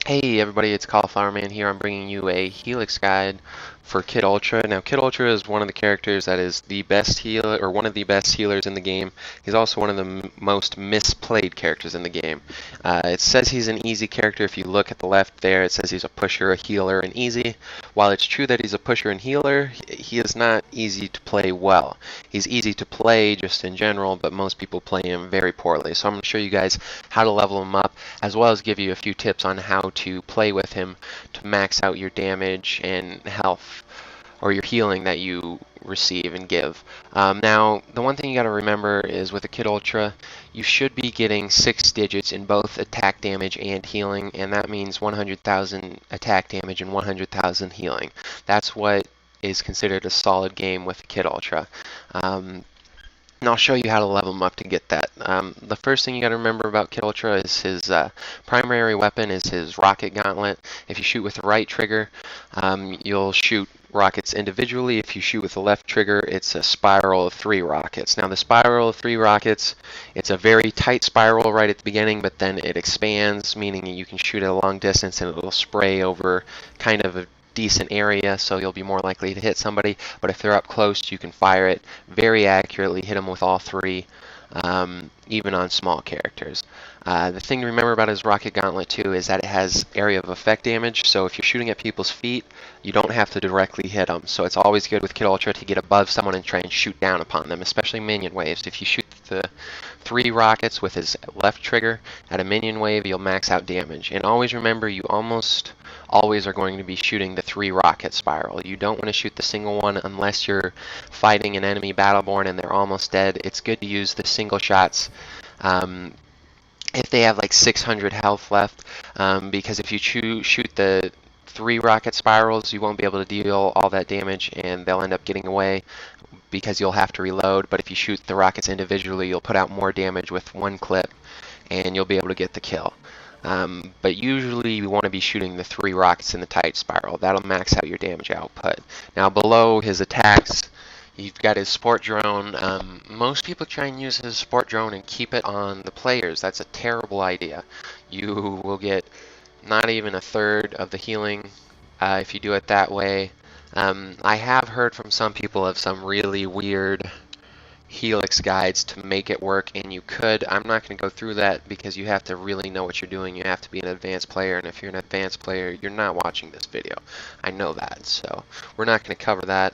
Hey everybody, it's Cauliflower Man here. I'm bringing you a Helix guide for Kid Ultra. Now, Kid Ultra is one of the characters that is the best healer, or one of the best healers in the game. He's also one of the most misplayed characters in the game. It says he's an easy character. If you look at the left there, it says he's a pusher, a healer, and easy. While it's true that he's a pusher and healer, he is not easy to play well. He's easy to play just in general, but most people play him very poorly. So I'm going to show you guys how to level him up, as well as give you a few tips on how to play with him to max out your damage and health, or your healing that you receive and give. Now, the one thing you got to remember is with a Kid Ultra, you should be getting 6 digits in both attack damage and healing, and that means 100,000 attack damage and 100,000 healing. That's what is considered a solid game with a Kid Ultra. And I'll show you how to level him up to get that. The first thing you got to remember about Kid Ultra is his primary weapon is his rocket gauntlet. If you shoot with the right trigger, you'll shoot rockets individually. If you shoot with the left trigger, it's a spiral of 3 rockets. Now the spiral of 3 rockets, it's a very tight spiral right at the beginning, but then it expands, meaning you can shoot at a long distance and it'll spray over kind of a decent area, so you'll be more likely to hit somebody. But if they're up close, you can fire it very accurately, hit them with all 3, even on small characters. The thing to remember about his rocket gauntlet too is that it has area of effect damage, so if you're shooting at people's feet, you don't have to directly hit them. So it's always good with Kid Ultra to get above someone and try and shoot down upon them, especially minion waves. If you shoot the 3 rockets with his left trigger at a minion wave, you'll max out damage. And always remember, you almost always are going to be shooting the 3 rocket spiral. You don't want to shoot the single one unless you're fighting an enemy Battleborn and they're almost dead. It's good to use the single shots if they have like 600 health left, because if you shoot the 3 rocket spirals, you won't be able to deal all that damage and they'll end up getting away because you'll have to reload. But if you shoot the rockets individually, you'll put out more damage with 1 clip and you'll be able to get the kill. But usually you want to be shooting the 3 rockets in the tight spiral. That'll max out your damage output. Now below his attacks, you've got his sport drone. Most people try and use his sport drone and keep it on the players. That's a terrible idea. You will get not even a third of the healing if you do it that way. I have heard from some people of some really weird Helix guides to make it work, and you could. I'm not going to go through that because you have to really know what you're doing. You have to be an advanced player, and if you're an advanced player, you're not watching this video. I know that, so we're not going to cover that.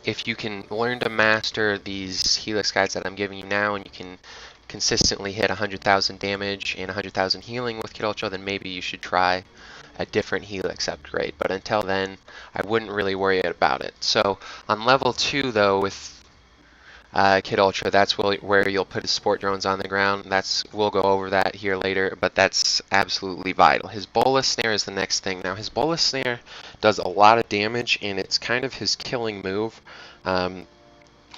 If you can learn to master these Helix guides that I'm giving you now, and you can consistently hit 100,000 damage and 100,000 healing with Kid Ultra, then maybe you should try a different Helix upgrade. But until then, I wouldn't really worry about it. So on level 2 though, with Kid Ultra, that's where you'll put his sport drones on the ground. We'll go over that here later, but that's absolutely vital. His bolus snare is the next thing. Now his bolus snare does a lot of damage, and it's kind of his killing move.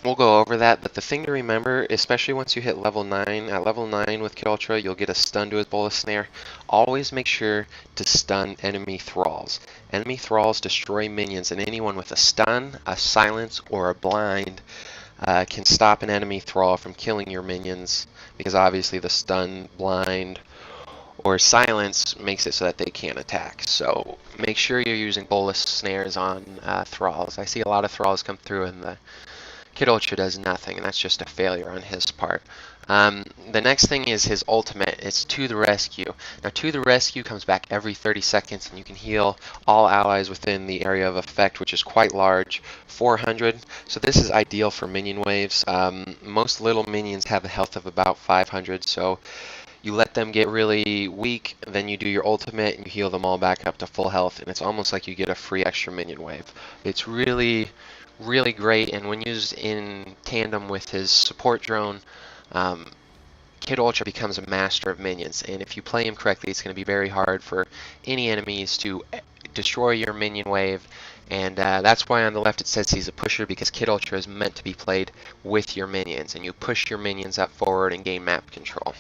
We'll go over that, but the thing to remember, especially once you hit level 9, at level 9 with Kid Ultra, you'll get a stun to his bolus snare. Always make sure to stun enemy thralls. Enemy thralls destroy minions, and anyone with a stun, a silence, or a blind can stop an enemy thrall from killing your minions, because obviously the stun, blind, or silence makes it so that they can't attack. So make sure you're using bolus snares on thralls. I see a lot of thralls come through and the Kid Ultra does nothing, and that's just a failure on his part. The next thing is his ultimate. It's To the Rescue. Now To the Rescue comes back every 30 seconds, and you can heal all allies within the area of effect, which is quite large, 400. So this is ideal for minion waves. Most little minions have a health of about 500, so you let them get really weak, then you do your ultimate and you heal them all back up to full health, and it's almost like you get a free extra minion wave. It's really great, and when used in tandem with his support drone, Kid Ultra becomes a master of minions, and if you play him correctly, it's going to be very hard for any enemies to destroy your minion wave. And that's why on the left it says he's a pusher, because Kid Ultra is meant to be played with your minions, and you push your minions up forward and gain map control.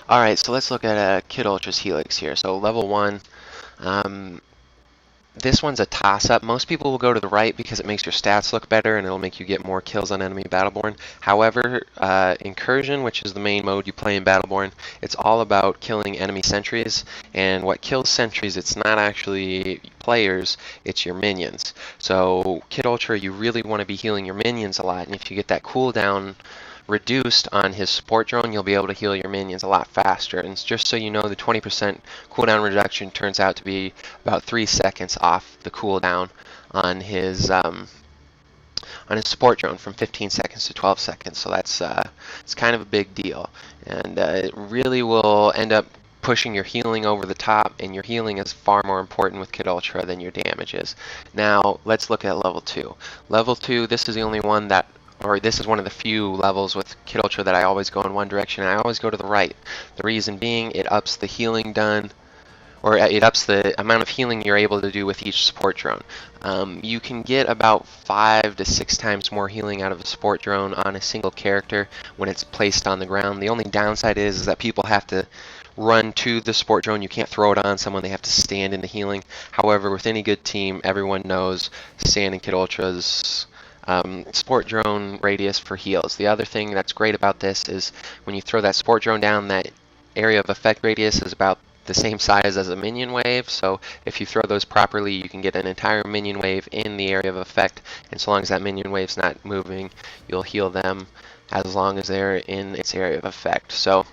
Alright, so let's look at Kid Ultra's Helix here. So level 1, This one's a toss-up. Most people will go to the right because it makes your stats look better and it'll make you get more kills on enemy Battleborn. However, Incursion, which is the main mode you play in Battleborn, it's all about killing enemy sentries, and what kills sentries, it's not actually players, it's your minions. So Kid Ultra, you really want to be healing your minions a lot, and if you get that cooldown reduced on his support drone, you'll be able to heal your minions a lot faster. And just so you know, the 20% cooldown reduction turns out to be about 3 seconds off the cooldown on his support drone, from 15 seconds to 12 seconds. So that's it's kind of a big deal, and it really will end up pushing your healing over the top, and your healing is far more important with Kid Ultra than your damage is. Now let's look at level 2. Level 2, this is the only one that, or this is one of the few levels with Kid Ultra that I always go in one direction, and I always go to the right. The reason being, it ups the healing done, or it ups the amount of healing you're able to do with each support drone. You can get about 5 to 6 times more healing out of a support drone on a single character when it's placed on the ground. The only downside is that people have to run to the support drone. You can't throw it on someone, they have to stand in the healing. However, with any good team, everyone knows stand in Kid Ultra's support drone radius for heals. The other thing that's great about this is when you throw that support drone down, that area of effect radius is about the same size as a minion wave, so if you throw those properly, you can get an entire minion wave in the area of effect, and so long as that minion wave's not moving, you'll heal them as long as they're in its area of effect. So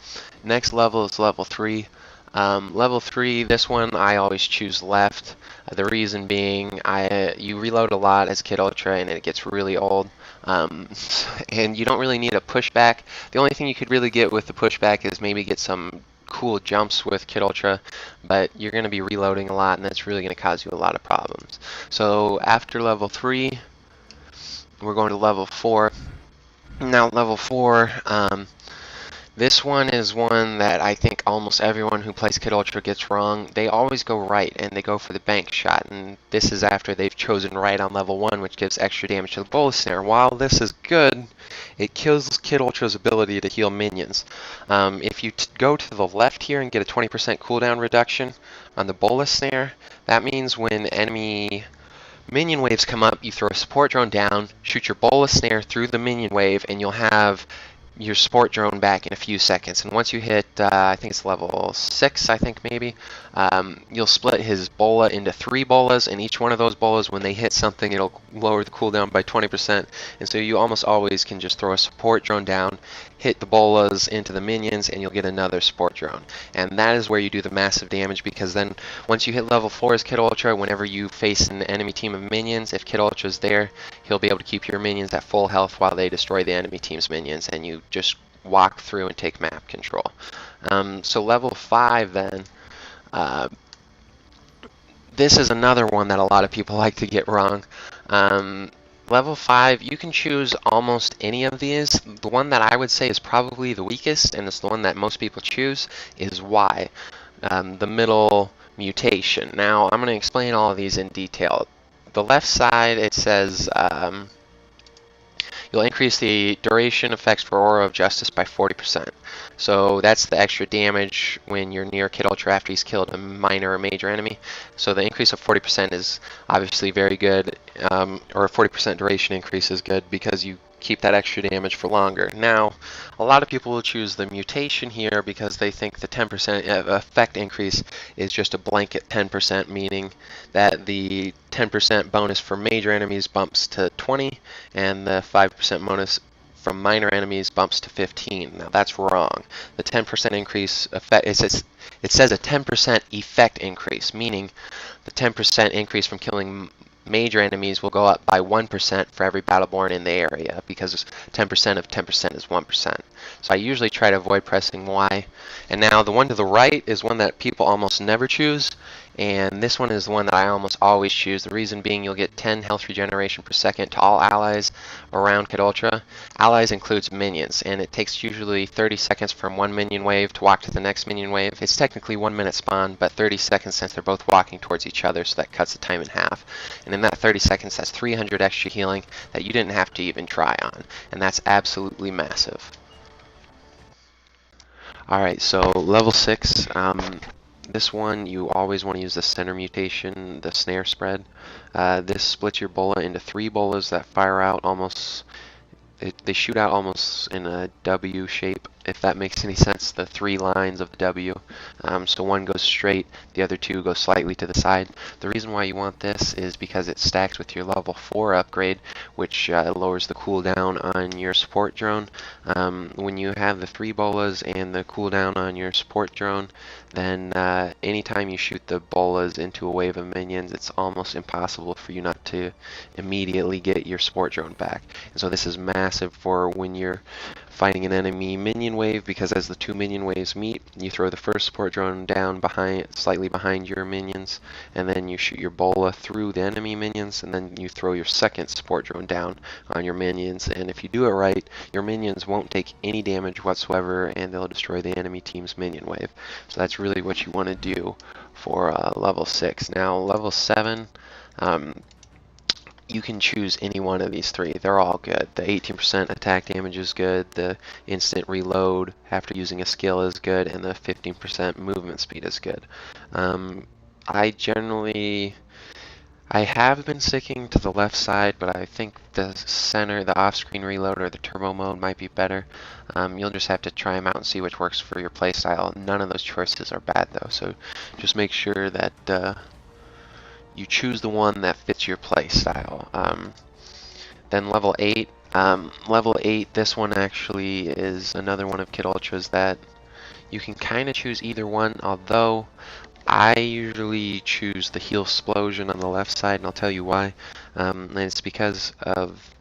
next level is level 3. Level 3, this one I always choose left. The reason being, you reload a lot as Kid Ultra and it gets really old. And you don't really need a pushback. The only thing you could really get with the pushback is maybe get some cool jumps with Kid Ultra, but you're going to be reloading a lot, and that's really going to cause you a lot of problems. So after level 3, we're going to level 4. Now level 4, this one is one that I think almost everyone who plays Kid Ultra gets wrong. They always go right, and they go for the bank shot, and this is after they've chosen right on level 1, which gives extra damage to the bullet snare. While this is good, it kills Kid Ultra's ability to heal minions. If you go to the left here and get a 20% cooldown reduction on the bullet snare, that means when enemy minion waves come up, you throw a support drone down, shoot your bolus snare through the minion wave, and you'll have your support drone back in a few seconds. And once you hit, I think it's level 6, I think maybe, you'll split his bola into 3 bolas, and each one of those bolas, when they hit something, it'll lower the cooldown by 20%. And so you almost always can just throw a support drone down, hit the bolas into the minions, and you'll get another support drone. And that is where you do the massive damage, because then once you hit level 4 as Kid Ultra, whenever you face an enemy team of minions, if Kid Ultra's there, he'll be able to keep your minions at full health while they destroy the enemy team's minions, and you just walk through and take map control. So level 5 then, this is another one that a lot of people like to get wrong. Level 5, you can choose almost any of these. The one that I would say is probably the weakest, and it's the one that most people choose, is Y, the middle mutation. Now, I'm going to explain all of these in detail. The left side, it says you'll increase the duration effects for Aura of Justice by 40%. So that's the extra damage when you're near Kid Ultra after he's killed a minor or major enemy. So the increase of 40% is obviously very good, or a 40% duration increase is good because you keep that extra damage for longer. Now, a lot of people will choose the mutation here because they think the 10% effect increase is just a blanket 10%, meaning that the 10% bonus for major enemies bumps to 20, and the 5% bonus from minor enemies bumps to 15. Now that's wrong. The 10% increase effect, it says a 10% effect increase, meaning the 10% increase from killing major enemies will go up by 1% for every Battleborn in the area, because 10% of 10% is 1%. So I usually try to avoid pressing Y. And now the one to the right is one that people almost never choose, and this one is the one that I almost always choose. The reason being, you'll get 10 health regeneration per second to all allies around Kid Ultra. Allies includes minions, and it takes usually 30 seconds from one minion wave to walk to the next minion wave. It's technically 1 minute spawn, but 30 seconds since they're both walking towards each other, so that cuts the time in half. And in that 30 seconds, that's 300 extra healing that you didn't have to even try on, and that's absolutely massive. Alright, so level 6. This one, you always want to use the center mutation, the snare spread. This splits your bola into 3 bolas that fire out almost, they shoot out almost in a W shape, if that makes any sense, the 3 lines of the W. So one goes straight, the other 2 go slightly to the side. The reason why you want this is because it stacks with your level 4 upgrade, which lowers the cooldown on your support drone. When you have the 3 bolas and the cooldown on your support drone, then anytime you shoot the bolas into a wave of minions, it's almost impossible for you not to immediately get your support drone back. And so this is massive for when you're fighting an enemy minion wave, because as the 2 minion waves meet, you throw the first support drone down slightly behind your minions, and then you shoot your bola through the enemy minions, and then you throw your second support drone down on your minions. And if you do it right, your minions won't take any damage whatsoever, and they'll destroy the enemy team's minion wave. So that's really what you want to do for level 6. Now level 7, you can choose any one of these 3. They're all good. The 18% attack damage is good, the instant reload after using a skill is good, and the 15% movement speed is good. I have been sticking to the left side, but I think the center, the off-screen reload or the turbo mode might be better. You'll just have to try them out and see which works for your playstyle. None of those choices are bad though, so just make sure that you choose the one that fits your play style. Then level 8. Level 8, this one actually is another one of Kid Ultra's that you can kind of choose either one, although I usually choose the Heal Explosion on the left side, and I'll tell you why. And it's because of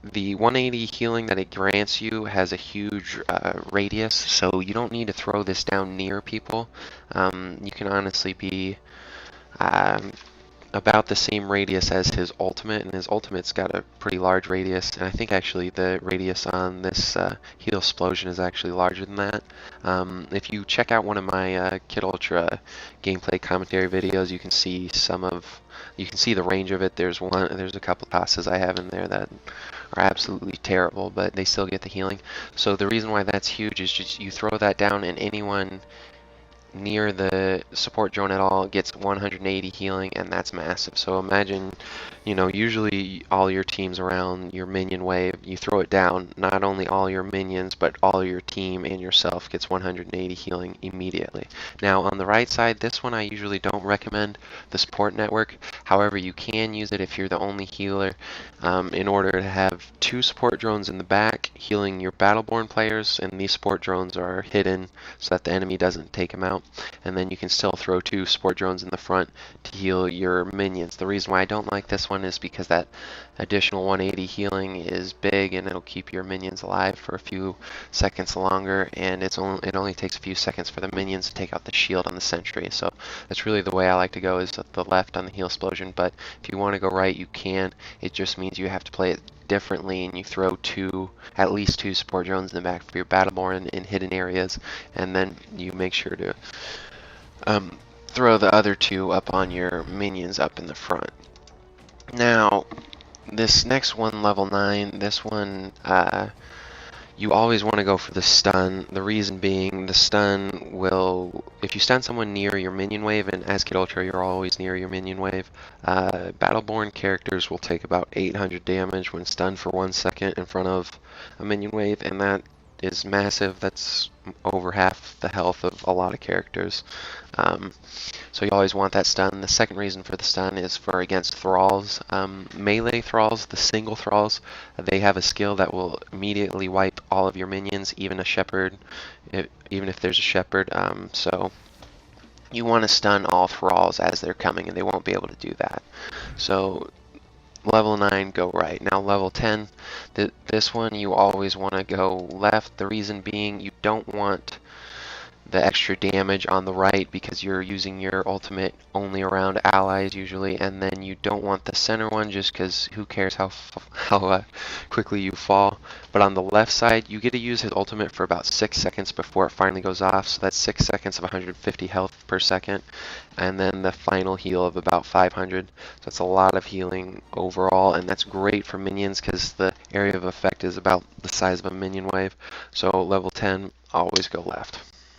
the 180 healing that it grants you has a huge radius, so you don't need to throw this down near people. You can honestly be about the same radius as his ultimate, and his ultimate's got a pretty large radius, and I think actually the radius on this Heal Explosion is actually larger than that. If you check out one of my Kid Ultra gameplay commentary videos, you can see the range of it. There's a couple tosses I have in there that are absolutely terrible, but they still get the healing. So the reason why that's huge is just you throw that down and anyone near the support drone at all gets 180 healing, and that's massive. So imagine, usually all your teams around your minion wave, you throw it down, not only all your minions, but all your team and yourself gets 180 healing immediately. Now on the right side, this one I usually don't recommend the support network. However, you can use it if you're the only healer, in order to have 2 support drones in the back healing your Battleborn players, and these support drones are hidden so that the enemy doesn't take them out. And then you can still throw 2 support drones in the front to heal your minions. The reason why I don't like this one is because that additional 180 healing is big, and it'll keep your minions alive for a few seconds longer, and it only takes a few seconds for the minions to take out the shield on the sentry. So that's really the way I like to go, is at the left on the Heal Explosion. But if you want to go right, you can. It just means you have to play it differently, and you throw at least two support drones in the back for your Battleborn in hidden areas, and then you make sure to throw the other 2 up on your minions up in the front. Now, this next one, level 9, this one, you always want to go for the stun. The reason being, the stun will, if you stun someone near your minion wave, and as Kid Ultra you're always near your minion wave, Battleborn characters will take about 800 damage when stunned for 1 second in front of a minion wave, and that is massive. That's over half the health of a lot of characters. So you always want that stun. The second reason for the stun is for against thralls. Melee thralls, the single thralls, they have a skill that will immediately wipe all of your minions, even a shepherd, even if there's a shepherd. So you want to stun all thralls as they're coming, and they won't be able to do that. So level 9, go right. Now level 10, this one you always want to go left. The reason being, you don't want the extra damage on the right because you're using your ultimate only around allies usually, and then you don't want the center one just because who cares how quickly you fall. But on the left side, you get to use his ultimate for about 6 seconds before it finally goes off, so that's 6 seconds of 150 health per second, and then the final heal of about 500. So that's a lot of healing overall, and that's great for minions because the area of effect is about the size of a minion wave. So level 10, always go left.